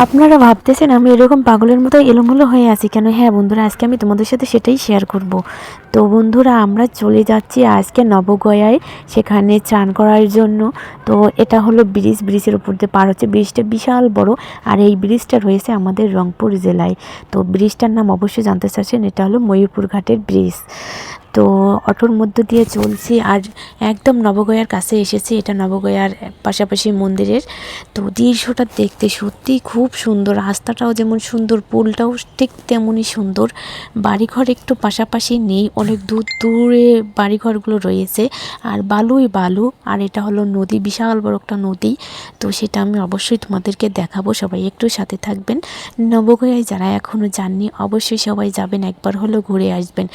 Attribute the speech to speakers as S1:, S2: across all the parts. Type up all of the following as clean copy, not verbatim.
S1: আপনারা ভাবতেছেন আমি এরকম পাগলের মতো এলোমেলো হয়ে আছি কেন? হ্যাঁ বন্ধুরা, আজকে আমি তোমাদের সাথে সেটাই শেয়ার করব। তো বন্ধুরা, আমরা চলে যাচ্ছি আজকে নবগয়ায়, সেখানে চান করার জন্য। তো এটা হলো ব্রিজের উপর দিয়ে পার হচ্ছে। ব্রিজটা বিশাল বড়, আর এই ব্রিজটা রয়েছে আমাদের রংপুর জেলায়। তো ব্রিজটার নাম অবশ্যই জানতে চাচ্ছেন, এটা হলো ময়ূরপুর ঘাটের ব্রিজ। তো অটোর মধ্য দিয়ে চলছি আর একদম নবগয়ার কাছে এসেছি। এটা নবগয়ার পাশাপাশি মন্দিরের। তো দৃশ্যটা দেখতে সত্যি খুব সুন্দর, রাস্তাটাও যেমন সুন্দর, পুলটাও ঠিক তেমনই সুন্দর। বাড়িঘর একটু পাশাপাশি নেই, অনেক দূর দূরে বাড়িঘরগুলো রয়েছে, আর বালুই বালু। আর এটা হলো নদী, বিশাল বড় একটা নদী। তো সেটা আমি অবশ্যই তোমাদেরকে দেখাবো, সবাই একটু সাথে থাকবেন। নবগয়ায় যারা এখনও যাননি অবশ্যই সবাই যাবেন, একবার হলেও ঘুরে আসবেন।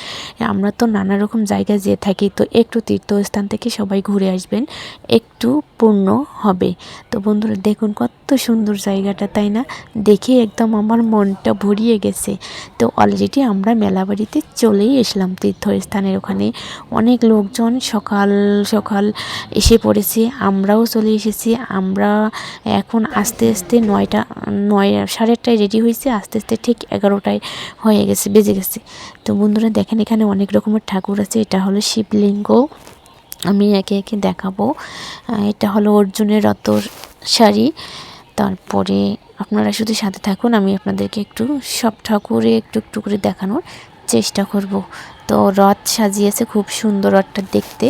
S1: আমরা তো নানা রকম জায়গায় যেয়ে থাকি, তো একটু তীর্থস্থান থেকে সবাই ঘুরে আসবেন, একটু পূর্ণ হবে। তো বন্ধুরা দেখুন কত সুন্দর জায়গাটা, তাই না? দেখে একদম আমার মনটা ভরিয়ে গেছে। তো অলরেডি আমরা মেলাবাড়িতে চলেই এসলাম, তীর্থস্থানের ওখানে অনেক লোকজন সকাল সকাল এসে পড়েছে, আমরাও চলে এসেছি। আমরা এখন আস্তে আস্তে 9:30 রেডি হয়েছে, আস্তে আস্তে ঠিক 11টায় হয়ে গেছে, বেজে গেছে। তো বন্ধুরা দেখেন, এখানে অনেক রকমের ঠাকুর আছে। এটা হলো শিবলিঙ্গ, আমি একে একে দেখাবো। এটা হলো অর্জুনের রথর শাড়ি। তারপরে আপনারা শুধু সাথে থাকুন, আমি আপনাদেরকে একটু সব ঠাকুরে একটু একটু করে দেখানোর চেষ্টা করব। তো রথ সাজিয়েছে, খুব সুন্দর রথটা দেখতে।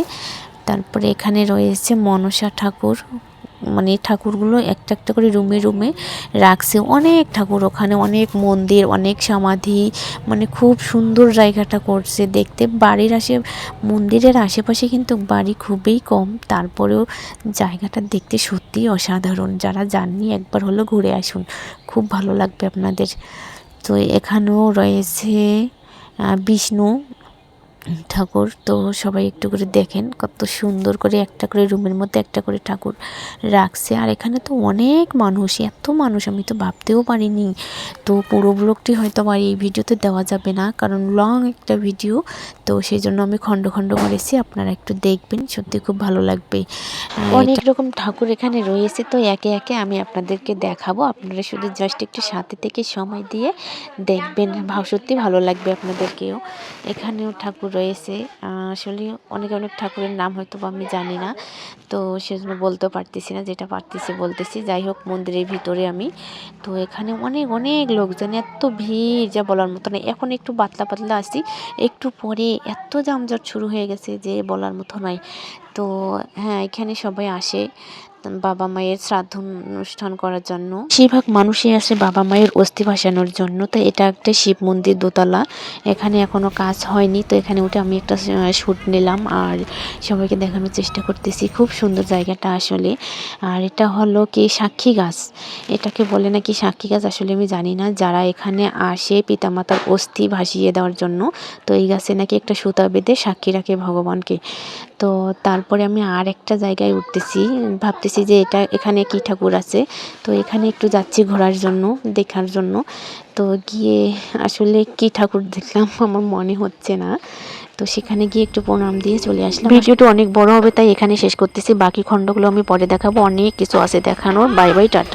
S1: তারপরে এখানে রয়েছে মনসা ঠাকুর, মানে ঠাকুরগুলো একটা একটা করে রুমে রুমে রাখছে। অনেক ঠাকুর ওখানে, অনেক মন্দির, অনেক সমাধি, মানে খুব সুন্দর জায়গাটা করছে দেখতে। মন্দিরের আশেপাশে কিন্তু বাড়ি খুবই কম, তারপরেও জায়গাটা দেখতে সত্যিই অসাধারণ। যারা যাননি একবার হলো ঘুরে আসুন, খুব ভালো লাগবে আপনাদের। তো এখানেও রয়েছে বিষ্ণু ঠাকুর। তো সবাই একটু করে দেখেন কত সুন্দর করে একটা করে রুমের মধ্যে একটা করে ঠাকুর রাখছে। আর এখানে তো অনেক মানুষ, এত মানুষ আমি তো ভাবতেও পারিনি। তো পুরো ব্লগটি হয়তো আমার এই ভিডিওতে দেওয়া যাবে না, কারণ লং একটা ভিডিও। তো সেই জন্য আমি খণ্ড খণ্ড করেছি, আপনারা একটু দেখবেন, সত্যি খুব ভালো লাগবে। অনেক রকম ঠাকুর এখানে রয়েছে, তো একে একে আমি আপনাদেরকে দেখাবো। আপনারা শুধু জাস্ট একটু সাথে থেকে সময় দিয়ে দেখবেন, সত্যি ভালো লাগবে আপনাদেরকেও। এখানেও ঠাকুর রয়েছে, আসলে অনেক অনেক ঠাকুরের নাম হয়তো আমি জানি না, তো সেজন্য বলতেও পারতেছি না, যেটা পারতেছি বলতেছি। যাই হোক, মন্দিরের ভিতরে আমি। তো এখানে অনেক অনেক লোকজন, এত ভিড় যা বলার মতো না। এখন একটু পাতলা পাতলা আসছি, একটু পরে এত যানজট শুরু হয়ে গেছে যে বলার মতো নয়। তো হ্যাঁ, এখানে সবাই আসে বাবা মায়ের শ্রাদ্ধ অনুষ্ঠান করার জন্য। বেশিরভাগ মানুষই আসে বাবা মায়ের অস্থি ভাসানোর জন্য। তো এটা একটা শিব মন্দির, দোতলা। এখানে এখনো কাজ হয়নি, তো এখানে উঠে আমি একটা শ্যুট নিলাম আর সবাইকে দেখানোর চেষ্টা করতেছি। খুব সুন্দর জায়গাটা আসলে। আর এটা হলো কি সাক্ষী গাছ, এটাকে বলে নাকি সাক্ষী গাছ, আসলে আমি জানি না। যারা এখানে আসে পিতামাতার অস্থি ভাসিয়ে দেওয়ার জন্য, তো এই গাছে নাকি একটা সুতা বেঁধে সাক্ষী রাখে ভগবানকে। তো তারপরে আমি আর একটা জায়গায় উঠতেছি, ভাবতেছি যে এখানে কি ঠাকুর আছে। তো এখানে একটু যাচ্ছি ঘোরার জন্য, দেখার জন্য। তো গিয়ে আসলে কি ঠাকুর দেখলাম আমার মনে হচ্ছে না। তো সেখানে গিয়ে একটু প্রণাম দিয়ে চলে আসলাম। ভিডিওটা অনেক বড় হবে, তাই এখানে শেষ করতেছি। বাকি খণ্ডগুলো আমি পরে দেখাবো, অনেক কিছু আছে দেখানোর। Bye bye, tata.